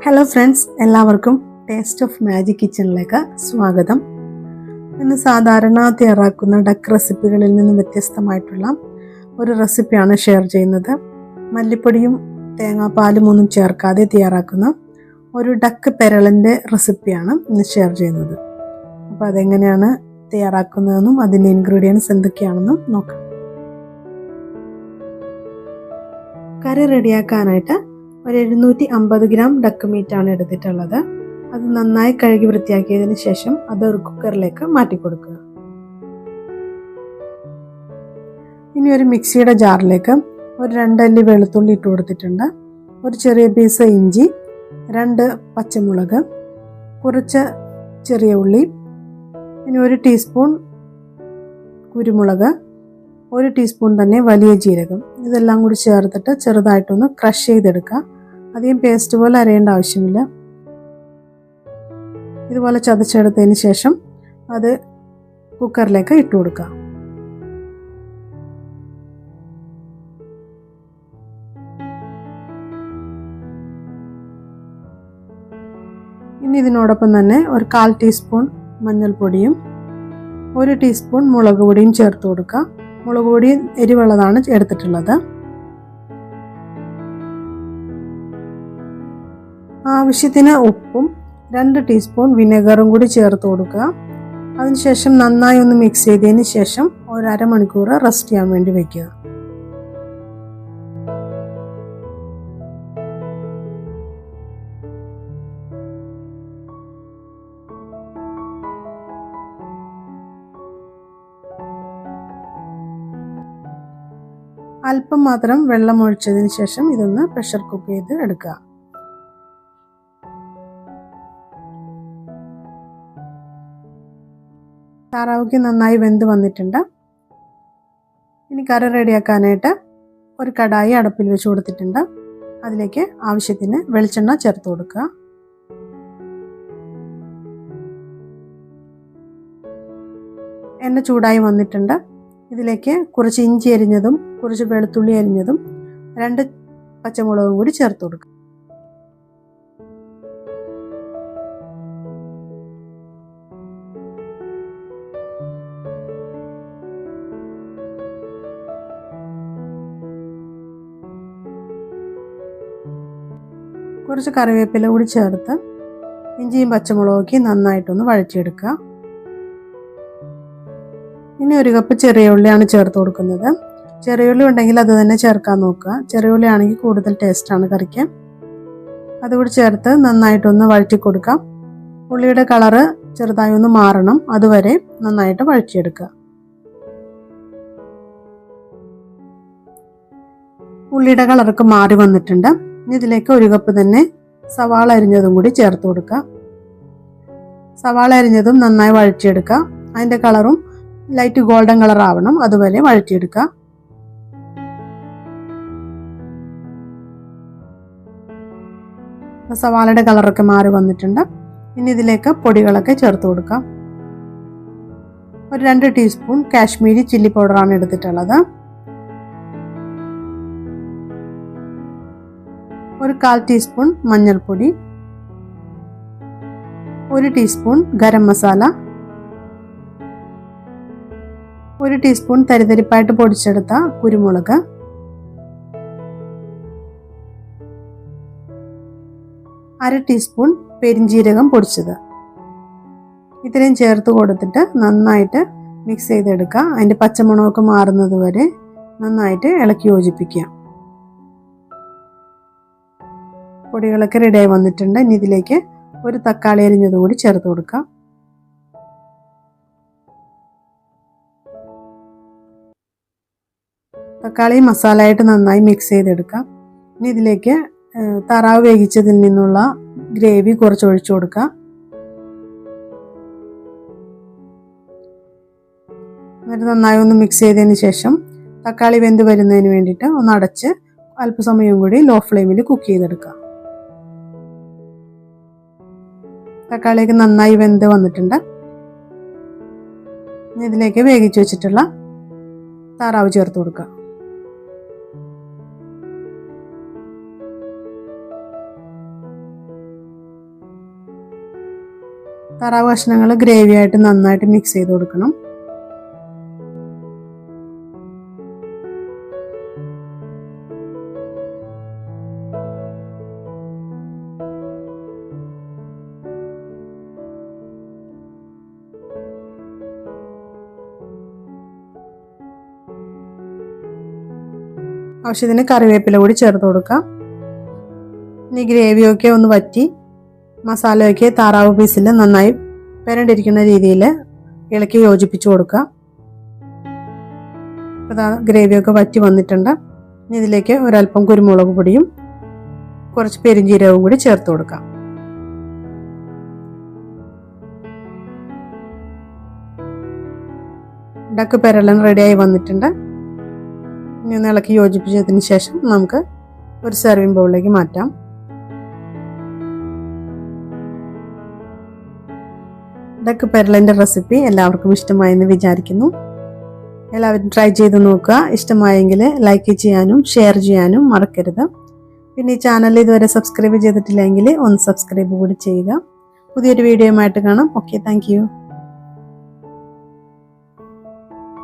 Hello friends, എല്ലാവർക്കും taste of magic കിച്ചണിലേക്ക് സ്വാഗതം. ഇന്ന് സാധാരണ തയ്യാറാക്കുന്ന ഡക്ക് റെസിപ്പികളിൽ നിന്ന് വ്യത്യസ്തമായിട്ടുള്ള ഒരു റെസിപ്പിയാണ് ഷെയർ ചെയ്യുന്നത്. മല്ലിപ്പൊടിയും തേങ്ങാപ്പാലും ഒന്നും ചേർക്കാതെ തയ്യാറാക്കുന്ന ഒരു ഡക്ക് പെരളിൻ്റെ റെസിപ്പിയാണ് ഇന്ന് ഷെയർ ചെയ്യുന്നത്. അപ്പോൾ അതെങ്ങനെയാണ് തയ്യാറാക്കുന്നതെന്നും അതിൻ്റെ ഇൻഗ്രീഡിയൻസ് എന്തൊക്കെയാണെന്നും നോക്കാം. കറി റെഡിയാക്കാനായിട്ട് ഒരു 750 ഗ്രാം ഡക്ക് മീറ്റാണ് എടുത്തിട്ടുള്ളത്. അത് നന്നായി കഴുകി വൃത്തിയാക്കിയതിന് ശേഷം അത് ഒരു കുക്കറിലേക്ക് മാറ്റി കൊടുക്കുക. ഇനി ഒരു മിക്സിയുടെ ജാറിലേക്ക് ഒരു 2 അല്ലി വെളുത്തുള്ളി ഇട്ട് കൊടുത്തിട്ടുണ്ട്. ഒരു ചെറിയ പീസ് ഇഞ്ചി, 2 പച്ചമുളക്, കുറച്ച് ചെറിയ ഉള്ളി, ഇനി 1 ടീസ്പൂൺ കുരുമുളക്, 1 ടീസ്പൂൺ തന്നെ വലിയ ജീരകം. ഇതെല്ലാം കൂടി ചേർത്തിട്ട് ചെറുതായിട്ടൊന്ന് ക്രഷ് ചെയ്തെടുക്കുക. അധികം പേസ്റ്റ് പോലെ അരയേണ്ട ആവശ്യമില്ല. ഇതുപോലെ ചതച്ചെടുത്തതിന് ശേഷം അത് കുക്കറിലേക്ക് ഇട്ട് കൊടുക്കുക. ഇനി ഇതിനോടൊപ്പം തന്നെ ഒരു 1/4 ടീസ്പൂൺ മഞ്ഞൾപ്പൊടിയും 1 ടീസ്പൂൺ മുളക് പൊടിയും ചേർത്ത് കൊടുക്കുക. മുളക് പൊടി എരിവുള്ളതാണ് എടുത്തിട്ടുള്ളത്. ആവശ്യത്തിന് ഉപ്പും 2 ടീസ്പൂൺ വിനെഗറും കൂടി ചേർത്ത് കൊടുക്കുക. അതിനുശേഷം നന്നായി ഒന്ന് മിക്സ് ചെയ്തതിന് ശേഷം ഒരു അരമണിക്കൂർ റെസ്റ്റ് ചെയ്യാൻ വേണ്ടി വയ്ക്കുക. അല്പം മാത്രം വെള്ളം ഒഴിച്ചതിന് ശേഷം ഇതൊന്ന് പ്രഷർ കുക്ക് ചെയ്ത് എടുക്കുക. താറാവുക്ക് നന്നായി വെന്ത് വന്നിട്ടുണ്ട്. ഇനി കറി റെഡിയാക്കാനായിട്ട് ഒരു കടായി അടുപ്പിൽ വെച്ച് കൊടുത്തിട്ടുണ്ട്. അതിലേക്ക് ആവശ്യത്തിന് വെളിച്ചെണ്ണ ചേർത്ത് കൊടുക്കുക. എണ്ണ ചൂടായി വന്നിട്ടുണ്ട്. ഇതിലേക്ക് കുറച്ച് ഇഞ്ചി അരിഞ്ഞതും കുറച്ച് വെളുത്തുള്ളി അരിഞ്ഞതും 2 പച്ചമുളകും കൂടി ചേർത്ത് കൊടുക്കുക. കുറച്ച് കറിവേപ്പില കൂടി ചേർത്ത് ഇഞ്ചിയും പച്ചമുളകൊക്കെ നന്നായിട്ടൊന്ന് വഴറ്റിയെടുക്കുക. ഇനി 1 കപ്പ് ചെറിയ ഉള്ളിയാണ് ചേർത്ത് കൊടുക്കുന്നത്. ചെറിയ ഉള്ളി ഉണ്ടെങ്കിൽ അത് തന്നെ ചേർക്കാൻ നോക്കുക. ചെറിയ ഉള്ളി ആണെങ്കിൽ കൂടുതൽ ടേസ്റ്റാണ് കറിക്ക്. അതുകൂടി ചേർത്ത് നന്നായിട്ടൊന്ന് വഴറ്റി കൊടുക്കാം. ഉള്ളിയുടെ കളറ് ചെറുതായി ഒന്ന് മാറണം, അതുവരെ നന്നായിട്ട് വഴറ്റിയെടുക്കുക. ഉള്ളിയുടെ കളറൊക്കെ മാറി വന്നിട്ടുണ്ട്. ഇനി ഇതിലേക്ക് 1 കപ്പ് തന്നെ സവാള അരിഞ്ഞതും കൂടി ചേർത്ത് കൊടുക്കുക. സവാള അരിഞ്ഞതും നന്നായി വഴറ്റിയെടുക്കുക. അതിൻ്റെ കളറും ലൈറ്റ് ഗോൾഡൻ കളർ ആവണം, അതുവരെ വഴറ്റിയെടുക്കുക. സവാളയുടെ കളറൊക്കെ മാറി വന്നിട്ടുണ്ട്. ഇനി ഇതിലേക്ക് പൊടികളൊക്കെ ചേർത്ത് കൊടുക്കാം. ഒരു 2 ടീസ്പൂൺ കാശ്മീരി ചില്ലി പൗഡറാണ് എടുത്തിട്ടുള്ളത്. ഒരു 1/4 ടീസ്പൂൺ മഞ്ഞൾപ്പൊടി, 1 ടീസ്പൂൺ ഗരം മസാല, 1 ടീസ്പൂൺ തരിതരിപ്പായിട്ട് പൊടിച്ചെടുത്ത കുരുമുളക്, 1/2 ടീസ്പൂൺ പെരിഞ്ജീരകം പൊടിച്ചത്. ഇത്രയും ചേർത്ത് കൊടുത്തിട്ട് നന്നായിട്ട് മിക്സ് ചെയ്തെടുക്കുക. അതിൻ്റെ പച്ചമണമൊക്കെ മാറുന്നത് വരെ നന്നായിട്ട് ഇളക്കി യോജിപ്പിക്കുക. പൊടികളൊക്കെ റെഡിയായി വന്നിട്ടുണ്ട്. ഇനി ഇതിലേക്ക് ഒരു തക്കാളി അരിഞ്ഞതും കൂടി ചേർത്ത് കൊടുക്കുക. തക്കാളി മസാലയായിട്ട് നന്നായി മിക്സ് ചെയ്തെടുക്കാം. ഇനി ഇതിലേക്ക് താറാവ് വേവിച്ചതിൽ നിന്നുള്ള ഗ്രേവി കുറച്ച് ഒഴിച്ചു കൊടുക്കുക. എന്നിട്ട് നന്നായി ഒന്ന് മിക്സ് ചെയ്തതിന് ശേഷം തക്കാളി വെന്ത് വരുന്നതിന് വേണ്ടിയിട്ട് ഒന്ന് അടച്ച് അല്പസമയം കൂടി ലോ ഫ്ലെയിമിൽ കുക്ക് ചെയ്തെടുക്കുക. തക്കാളിയൊക്കെ നന്നായി വെന്ത് വന്നിട്ടുണ്ട്. ഇതിലേക്ക് വേവിച്ച് വെച്ചിട്ടുള്ള താറാവ് ചേർത്ത് കൊടുക്കുക. താറാവ് കഷ്ണങ്ങൾ ഗ്രേവിയായിട്ട് നന്നായിട്ട് മിക്സ് ചെയ്ത് കൊടുക്കണം. ആവശ്യത്തിന് കറിവേപ്പില കൂടി ചേർത്ത് കൊടുക്കാം. ഇനി ഗ്രേവിയൊക്കെ ഒന്ന് വറ്റി മസാലയൊക്കെ താറാവ് പീസിൽ നന്നായി പെരണ്ടിരിക്കുന്ന രീതിയിൽ ഇളക്കി യോജിപ്പിച്ച് കൊടുക്കുക. അപ്പോൾ ഗ്രേവിയൊക്കെ വറ്റി വന്നിട്ടുണ്ട്. ഇനി ഇതിലേക്ക് ഒരല്പം കുരുമുളക് പൊടിയും കുറച്ച് പെരുംജീരകവും കൂടി ചേർത്ത് കൊടുക്കാം. ഡക്ക് പെരളൻ റെഡിയായി വന്നിട്ടുണ്ട്. ഇനി ഒന്ന് ഇളക്കി യോജിപ്പിച്ചതിന് ശേഷം നമുക്ക് ഒരു സെർവിങ് ബൗളിലേക്ക് മാറ്റാം. ഡക്ക് പെരളിൻ്റെ റെസിപ്പി എല്ലാവർക്കും ഇഷ്ടമായെന്ന് വിചാരിക്കുന്നു. എല്ലാവരും ട്രൈ ചെയ്ത് നോക്കുക. ഇഷ്ടമായെങ്കിൽ ലൈക്ക് ചെയ്യാനും ഷെയർ ചെയ്യാനും മറക്കരുത്. പിന്നെ ഈ ചാനൽ ഇതുവരെ സബ്സ്ക്രൈബ് ചെയ്തിട്ടില്ലെങ്കിൽ ഒന്ന് സബ്സ്ക്രൈബ് കൂടി ചെയ്യുക. പുതിയൊരു വീഡിയോയുമായിട്ട് കാണാം. Okay, thank you.